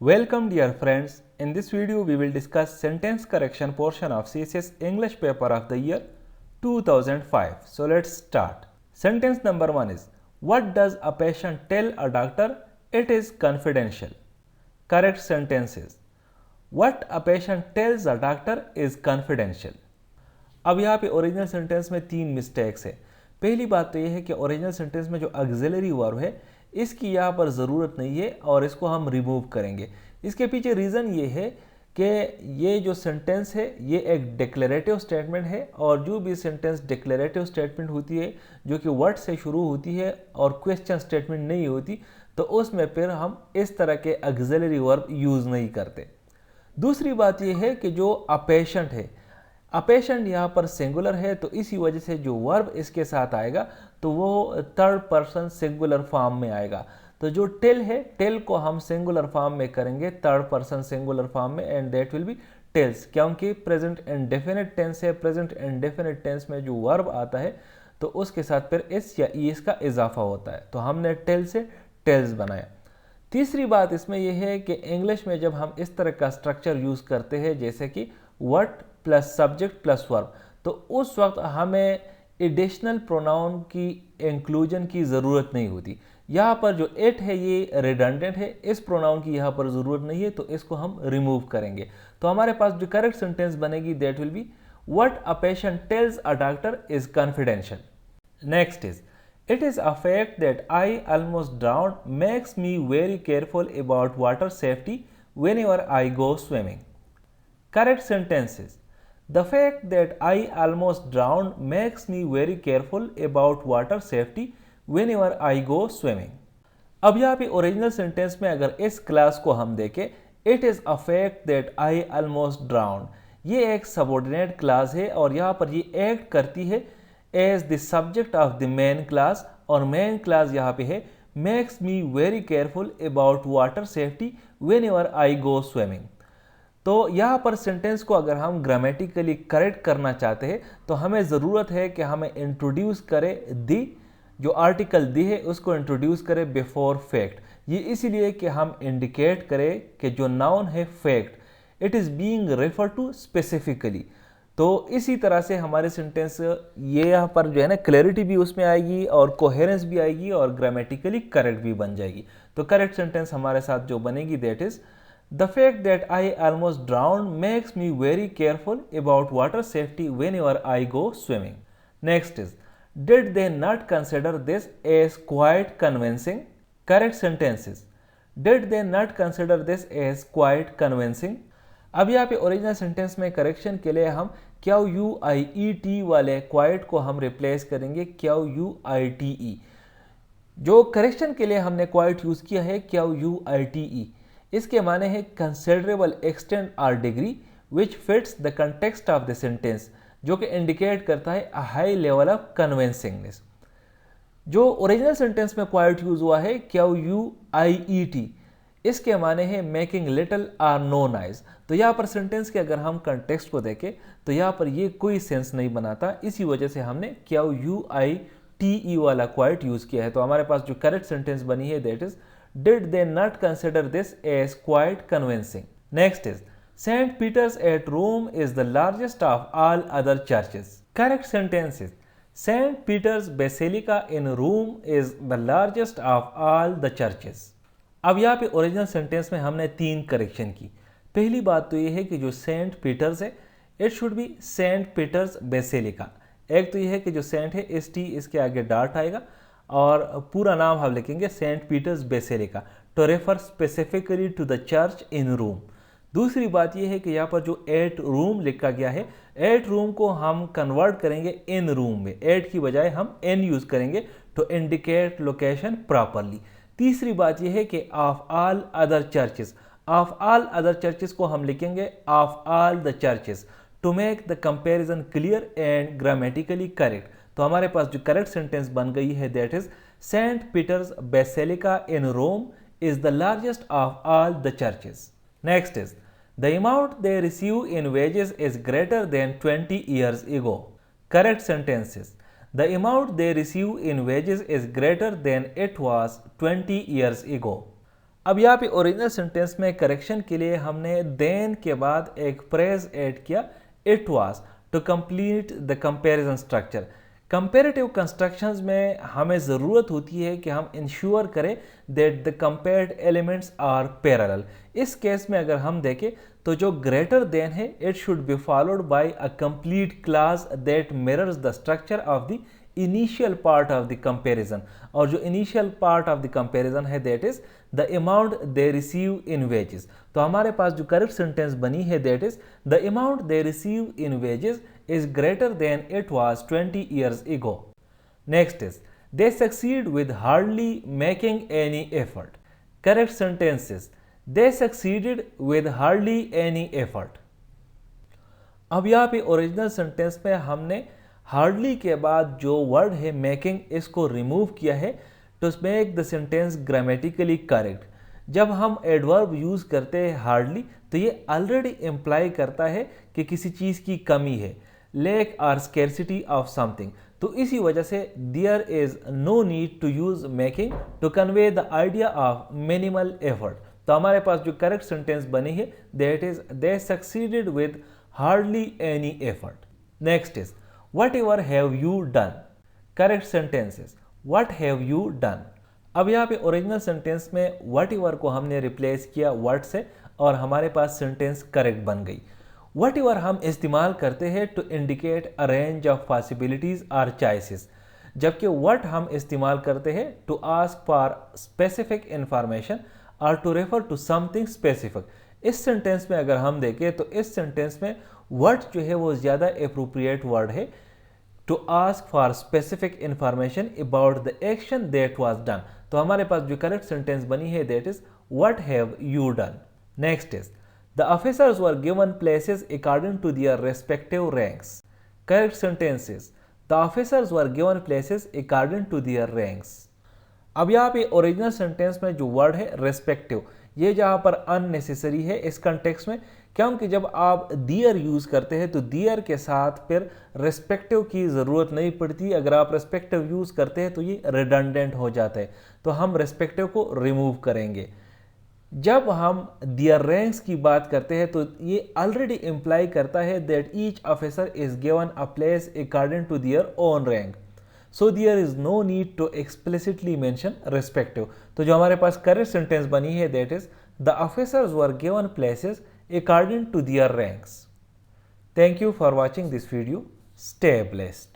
Welcome dear friends. In this video we will discuss sentence correction portion of CSS English paper of the year 2005. So let's start. Sentence number 1 is, what does a patient tell a doctor? It is confidential. Correct sentence is, what a patient tells a doctor is confidential. अब यहाँ पे original sentence में 3 mistakes है। पहली बात तो ये है कि ओरिजिनल सेंटेंस में जो ऑक्सिलरी वर्ब है इसकी यहाँ पर ज़रूरत नहीं है और इसको हम रिमूव करेंगे। इसके पीछे रीज़न ये है कि ये जो सेंटेंस है ये एक डिक्लेरेटिव स्टेटमेंट है और जो भी सेंटेंस डिक्लेरेटिव स्टेटमेंट होती है जो कि वर्ड से शुरू होती है और क्वेश्चन स्टेटमेंट नहीं होती तो उसमें फिर हम इस तरह के ऑक्सिलरी वर्ब यूज़ नहीं करते। दूसरी बात यह है कि जो अ पेशेंट है, अ पेशेंट यहाँ पर सिंगुलर है तो इसी वजह से जो वर्ब इसके साथ आएगा तो वो थर्ड पर्सन सिंगुलर फॉर्म में आएगा। तो जो टेल है, टेल को हम सिंगुलर फॉर्म में करेंगे, थर्ड पर्सन सिंगुलर फॉर्म में, and that will be tells, क्योंकि प्रेजेंट इंडेफिनिट टेंस है। प्रेजेंट इंडेफिनिट टेंस में जो वर्ब आता है तो उसके साथ फिर एस या ईएस का इजाफा होता है, तो हमने टेल से टेल्स बनाया। तीसरी बात इसमें यह है कि इंग्लिश में जब हम इस तरह का स्ट्रक्चर यूज़ करते हैं जैसे कि what plus subject plus verb, तो उस वक्त हमें एडिशनल प्रोनाउन की इंक्लूजन की ज़रूरत नहीं होती। यहाँ पर जो इट है ये रिडंडेंट है, इस प्रोनाउन की यहाँ पर ज़रूरत नहीं है तो इसको हम रिमूव करेंगे। तो हमारे पास जो करेक्ट सेंटेंस बनेगी that will B, what a patient tales a doctor is confidential. Next is, it is a fact that I almost drowned makes me very careful about water safety whenever I go swimming. Correct sentence is, the fact that I almost drowned makes me very careful about water safety whenever I go swimming. अब यहाँ पे original sentence में अगर इस class को हम देखें, it is a fact that I almost drowned, ये एक सबऑर्डिनेट क्लास है और यहाँ पर ये एक्ट करती है as the subject of the main clause, और मेन क्लास यहाँ पे है makes me very careful about water safety whenever I go swimming. तो यहाँ पर सेंटेंस को अगर हम ग्रामेटिकली करेक्ट करना चाहते हैं तो हमें ज़रूरत है कि हमें इंट्रोड्यूस करें दी, जो आर्टिकल दी है उसको इंट्रोड्यूस करें बिफोर फैक्ट। ये इसीलिए कि हम इंडिकेट करें कि जो नाउन है fact, it is being refer to specifically. तो इसी तरह से हमारे सेंटेंस ये यहाँ पर जो है ना क्लैरिटी भी उसमें आएगी और कोहेरेंस भी आएगी और ग्रामेटिकली करेक्ट भी बन जाएगी। तो करेक्ट सेंटेंस हमारे साथ जो बनेगी that is, the fact that I almost drowned makes me very careful about water safety whenever I go swimming. Next is, did they not consider this as quite convincing. Correct sentence is, did they not consider this as quite convincing. अब यहाँ पे original sentence में correction के लिए हम Q U आई E T वाले quite को हम रिप्लेस करेंगे Q U I T E. जो करेक्शन के लिए हमने क्वाइट यूज़ किया है Q U I T E, इसके माने है कंसिडरेबल एक्सटेंट और degree which fits the context of the sentence, जो कि इंडिकेट करता है अ हाई लेवल ऑफ कन्विंसिंगनेस। जो ओरिजिनल सेंटेंस में क्वाइट यूज़ हुआ है क्यू यू आई ई टी, इसके माने हैं making little or no noise. तो यहाँ पर सेंटेंस के अगर हम कंटेक्स्ट को देखें तो यहाँ पर ये कोई सेंस नहीं बनाता, इसी वजह से हमने Q U I T E वाला क्वाइट यूज़ किया है। तो हमारे पास जो करेक्ट सेंटेंस बनी है that is, did they not consider this as quite convincing. Next is, Saint Peter's at Rome is the largest of all other churches. Correct sentence is, Saint Peter's Basilica in Rome is the largest of all the churches. अब यहाँ पे original sentence में हमने 3 correction की। पहली बात तो ये है कि जो सेंट पीटर्स है it should be sent Peter's basilica. एक तो ये है कि जो सेंट है एस टी इसके आगे डॉट आएगा और पूरा नाम हम लिखेंगे Saint Peter's Basilica to refer specifically to the church in Rome. दूसरी बात ये है कि यहाँ पर जो एट रूम लिखा गया है, एट रूम को हम कन्वर्ट करेंगे इन रूम में, एट की बजाय हम एन यूज़ करेंगे टू इंडिकेट लोकेशन प्रॉपरली। तीसरी बात यह है कि of all other churches, of all other churches को हम लिखेंगे of all the churches to make the comparison clear and grammatically correct. तो हमारे पास जो करेक्ट सेंटेंस बन गई है that is, Saint Peter's Basilica in Rome is the largest of all the churches. Next is, the amount they receive in wages is greater than 20 years ago. Correct sentence is, the amount they receive in wages is greater than it was 20 years ago. अब यहाँ पे original sentence में correction के लिए हमने then के बाद एक फ्रेज ऐड किया, it was, to complete the comparison structure. Comparative constructions में हमें ज़रूरत होती है कि हम इंश्योर करें that the compared elements are parallel. इस केस में अगर हम देखें तो जो ग्रेटर देन है it should be followed by a complete clause that mirrors the structure of the initial part of the comparison. और जो initial part of the comparison है that is the amount they receive in wages. तो हमारे पास जो correct sentence बनी है that is the amount they receive in wages is greater than it was 20 years ago. Next is, they succeed with hardly making any effort. Correct sentences, they succeeded with hardly any effort. अब यहाँ पे original sentence में हमने hardly के बाद जो word है making इसको रिमूव किया है to make the sentence grammatically correct. जब हम एडवर्ब यूज़ करते हैं हार्डली तो ये ऑलरेडी इम्प्लाई करता है कि किसी चीज़ की कमी है, lack or scarcity of something। तो इसी वजह से there is no need to use making to convey the idea of minimal effort। तो हमारे पास जो करेक्ट सेंटेंस बनी है that is they succeeded with hardly any effort। Next is whatever have you done। Correct sentences what have you done। अब यहाँ पे original sentence में whatever को हमने रिप्लेस किया what से और हमारे पास सेंटेंस करेक्ट बन गई। Whatever हम इस्तेमाल करते हैं to indicate a range of possibilities or choices, जबकि what हम इस्तेमाल करते हैं to ask for specific information और to refer to something specific. इस सेंटेंस में अगर हम देखें तो इस सेंटेंस में what जो है वो ज़्यादा अप्रोप्रिएट वर्ड है to ask for specific information about the action that was done. तो हमारे पास जो करेक्ट सेंटेंस बनी है that is what have you done. Next is the officers were given places according to their respective ranks। Correct sentences, the officers were given places according to their ranks। अब यहाँ पे original sentence में जो word है respective, ये जहाँ पर unnecessary है इस कंटेक्स्ट में, क्योंकि जब आप दियर यूज़ करते हैं तो दियर के साथ फिर रेस्पेक्टिव की ज़रूरत नहीं पड़ती। अगर आप रेस्पेक्टिव यूज़ करते हैं तो ये रिडंडेंट हो जाता है, तो हम रेस्पेक्टिव को रिमूव करेंगे। जब हम दियर रैंक्स की बात करते हैं तो ये ऑलरेडी इम्प्लाई करता है that each officer is given a place according to their own rank, so there is no need to explicitly mention respective. तो जो हमारे पास करेक्ट सेंटेंस बनी है that is the officers were given places according to their ranks. Thank you for watching this video. Stay blessed.